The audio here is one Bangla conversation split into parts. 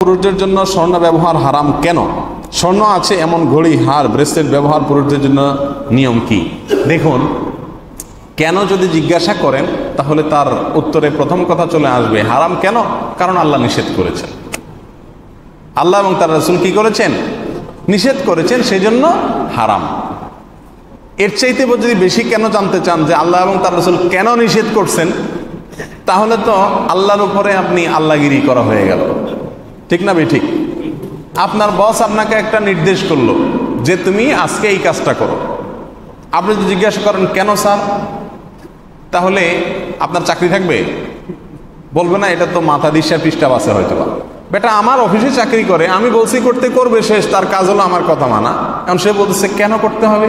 পুরুষদের জন্য স্বর্ণ ব্যবহার হারাম কেন? স্বর্ণ আছে এমন ঘড়ি, হার, ব্রেসলেট ব্যবহার পুরুষদের জন্য নিয়ম কি? দেখুন, কেন যদি জিজ্ঞাসা করেন তাহলে তার উত্তরে প্রথম কথা চলে আসবে হারাম কেন? কারণ আল্লাহ নিষেধ করেছেন। আল্লাহ এবং তার রাসূল কি করেছেন? নিষেধ করেছেন, সেই জন্য হারাম। এর চাইতে যদি বেশি কেন জানতে চান যে আল্লাহ এবং তার রাসূল কেন নিষেধ করছেন, তাহলে তো আল্লাহর উপরে আপনি আল্লাহগিরি করা হয়ে গেল, ঠিক না বেঠিক? আপনার বস আপনাকে একটা নির্দেশ করলো যে তুমি আজকে এই কাজটা করো। আপনি যদি জিজ্ঞাসা করেন কেন স্যার, তাহলে আপনার চাকরি থাকবে? বলবে না এটা তো মাথা দিশা পৃষ্ঠা বাসে হয়তো বা। বেটা আমার অফিসে চাকরি করে, আমি বলছি করতে করবে, শেষ, তার কাজ হলো আমার কথা মানা। এখন সে বলতেছে কেন করতে হবে?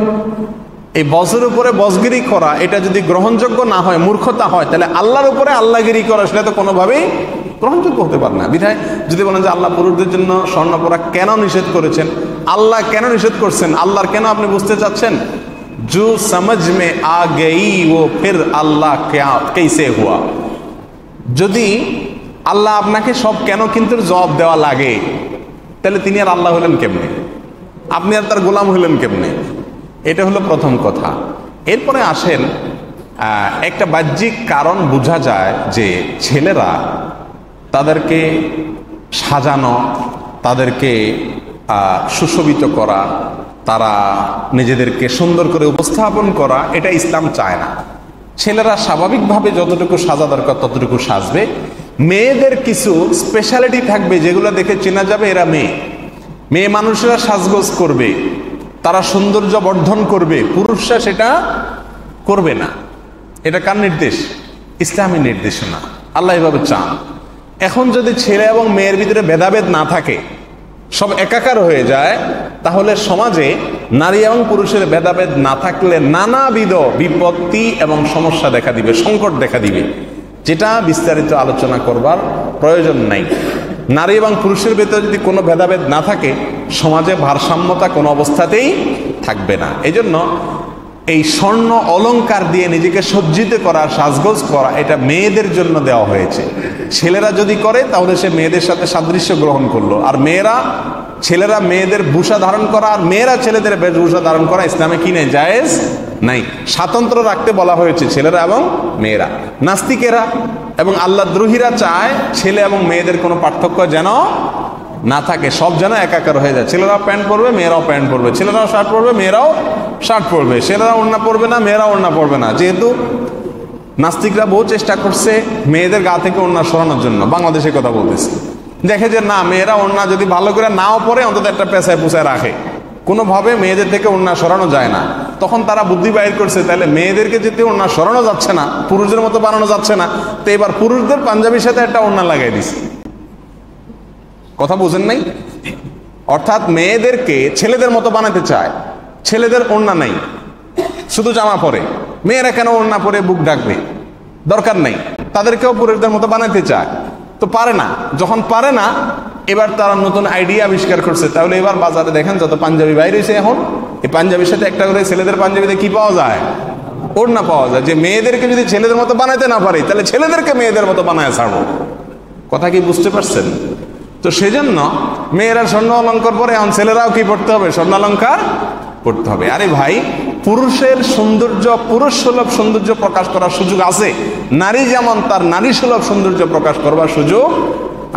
এই বসের উপরে বসগিরি করা এটা যদি গ্রহণযোগ্য না হয়, মূর্খতা হয়, তাহলে আল্লাহর উপরে আল্লাহগিরি করা সেটা তো কোনোভাবেই গ্রহণযোগ্য হতে পারে না। বিধায় যদি বলেন যে আল্লাহ পুরুষদের জন্য স্বর্ণ পরা কেন নিষেধ করেছেন, আল্লাহ কেন নিষেধ করছেন, আল্লাহর কেন আপনি বুঝতে চাচ্ছেন? जो समझ में आ गई वो फिर अल्लाह क्या कैसे हुआ। যদি আল্লাহ আপনাকে সব কেন কিন্তু জবাব দেওয়া লাগে, তাহলে তিনি আর আল্লাহ হলেন কেমনে? আপনি আর তার গোলাম হলেন কেমনে? এটা হলো প্রথম কথা। এরপরে আসেন, একটা বাহ্যিক কারণ বোঝা যায় যে ছেলেরা তাদেরকে সাজানো, তাদেরকে সুশোভিত করা, তারা নিজেদেরকে সুন্দর করে উপস্থাপন করা, এটা ইসলাম চায় না। ছেলেরা স্বাভাবিকভাবে যতটুকু সাজা দরকার ততটুকু সাজবে। মেয়েদের কিছু স্পেশালিটি থাকবে যেগুলো দেখে চেনা যাবে এরা মেয়ে। মেয়ে মানুষেরা সাজগোজ করবে, তারা সৌন্দর্য বর্ধন করবে, পুরুষরা সেটা করবে না। এটা কার নির্দেশ? ইসলামী নির্দেশনা। আল্লাহ এভাবে চান। এখন যদি ছেলে এবং মেয়ের ভিতরে ভেদাভেদ না থাকে, সব একাকার হয়ে যায়, তাহলে সমাজে নারী এবং পুরুষের ভেদাভেদ না থাকলে নানাবিধ বিপত্তি এবং সমস্যা দেখা দিবে, সংকট দেখা দিবে, যেটা বিস্তারিত আলোচনা করবার প্রয়োজন নাই। নারী এবং পুরুষের ভেতরে যদি কোনো ভেদাভেদ না থাকে, সমাজে ভারসাম্যতা কোনো অবস্থাতেই থাকবে না। এই জন্য এই স্বর্ণ অলংকার দিয়ে নিজেকে সজ্জিত করা, সাজগোজ করা, এটা মেয়েদের জন্য দেওয়া হয়েছে। ছেলেরা যদি করে তাহলে সে মেয়েদের সাথে সাদৃশ্য গ্রহণ করলো। আর ছেলেরা মেয়েদের ভূষা ধারণ করা আর মেয়েরা ছেলেদের বেশভূষা ধারণ করা ইসলামে কি নেই? জায়েজ নাই। স্বাতন্ত্র রাখতে বলা হয়েছে ছেলেরা এবং মেয়েরা। নাস্তিকেরা এবং আল্লাহদ্রোহীরা চায় ছেলে এবং মেয়েদের কোনো পার্থক্য যেন না থাকে, সব যেন একাকার হয়ে যায়। ছেলেরাও প্যান্ট পরবে, মেয়েরাও প্যান্ট পরবে, ছেলেরাও শার্ট পরবে, মেয়েরাও শার্ট পরবে, ছেলেরা ওড়না পরবে না, মেয়েরাও ওড়না পরবে না। যেহেতু নাস্তিকরা বহু চেষ্টা করছে মেয়েদের গা থেকে ওড়না সরানোর জন্য, বাংলাদেশের কথা বলতেছে, দেখে যে না, মেয়েরা ওড়না যদি ভালো করে নাও পরে অন্তত একটা পেছায় পুছায় রাখে, কোনোভাবে মেয়েদের থেকে ওড়না সরানো যায় না। তখন তারা বুদ্ধি বাইর করছে, তাহলে মেয়েদেরকে যেতে ওড়না সরানো যাচ্ছে না, পুরুষদের মতো বানানো যাচ্ছে না, তো এবার পুরুষদের পাঞ্জাবির সাথে একটা ওড়না লাগাই দিছে। কথা বুঝেন নাই? অর্থাৎ মেয়েদেরকে ছেলেদের মতো বানাতে চায়। ছেলেদের ওড়না নাই, শুধু জামা পরে। মেয়েরা কেন ওড়না পরে বুক ঢাকবে? দরকার নেই। তাদেরকেও পুরুষদের মতো বানাতে চায়, তো পারে না। যখন পারে না, এবার তারা নতুন আইডিয়া আবিষ্কার করছে। তাহলে এবার বাজারে দেখেন যত পাঞ্জাবি বাইরে হয়েছে, এখন এই পাঞ্জাবির সাথে একটা করে ছেলেদের পাঞ্জাবিতে কি পাওয়া যায়? ওড়না পাওয়া যায়। যে মেয়েদেরকে যদি ছেলেদের মতো বানাইতে না পারি, তাহলে ছেলেদেরকে মেয়েদের মতো বানায় ছাড়বো। কথা কি বুঝতে পারছেন? তো সেজন্য মেয়েরা স্বর্ণ অলঙ্কার পরে, এখন ছেলেরাও কি পড়তে হবে? স্বর্ণ অলঙ্কার পড়তে হবে। আরে ভাই, পুরুষের সৌন্দর্য, পুরুষ সুলভ সৌন্দর্য প্রকাশ করার সুযোগ আছে, নারী যেমন তার নারী সুলভ সৌন্দর্য প্রকাশ করবার সুযোগ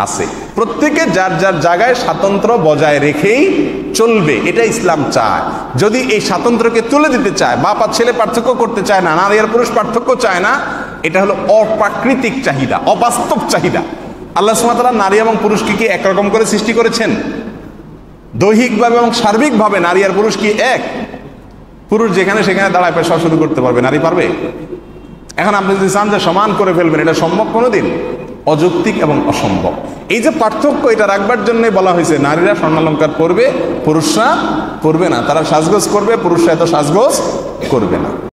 আছে। প্রত্যেকে যার যার জায়গায় স্বাতন্ত্র্য বজায় রেখেই চলবে, এটা ইসলাম চায়। যদি এই স্বাতন্ত্র্যকে তুলে দিতে চায়, বাপ আর ছেলে পার্থক্য করতে চায় না, নারী আর পুরুষ পার্থক্য চায় না, এটা হলো অপ্রাকৃতিক চাহিদা, অবাস্তব চাহিদা। আল্লাহ সুবহানাহু ওয়া তাআলা নারী এবং পুরুষকে কি একরকম করে সৃষ্টি করেছেন? দৈহিকভাবে এবং সার্বিকভাবে নারী আর পুরুষ কি এক? পুরুষ যেখানে সেখানে দাঁড়ায় পেশা শুরু করতে পারবে, নারী পারবে? এখন আপনি যদি চান যে সমান করে ফেলবেন, এটা সম্ভব কোনোদিন? অযৌক্তিক এবং অসম্ভব। এই যে পার্থক্য, এটা রাখবার জন্য বলা হয়েছে নারীরা স্বর্ণালঙ্কার পরবে, পুরুষরা পরবে না। তারা সাজগোজ করবে, পুরুষরা এত সাজগোজ করবে না।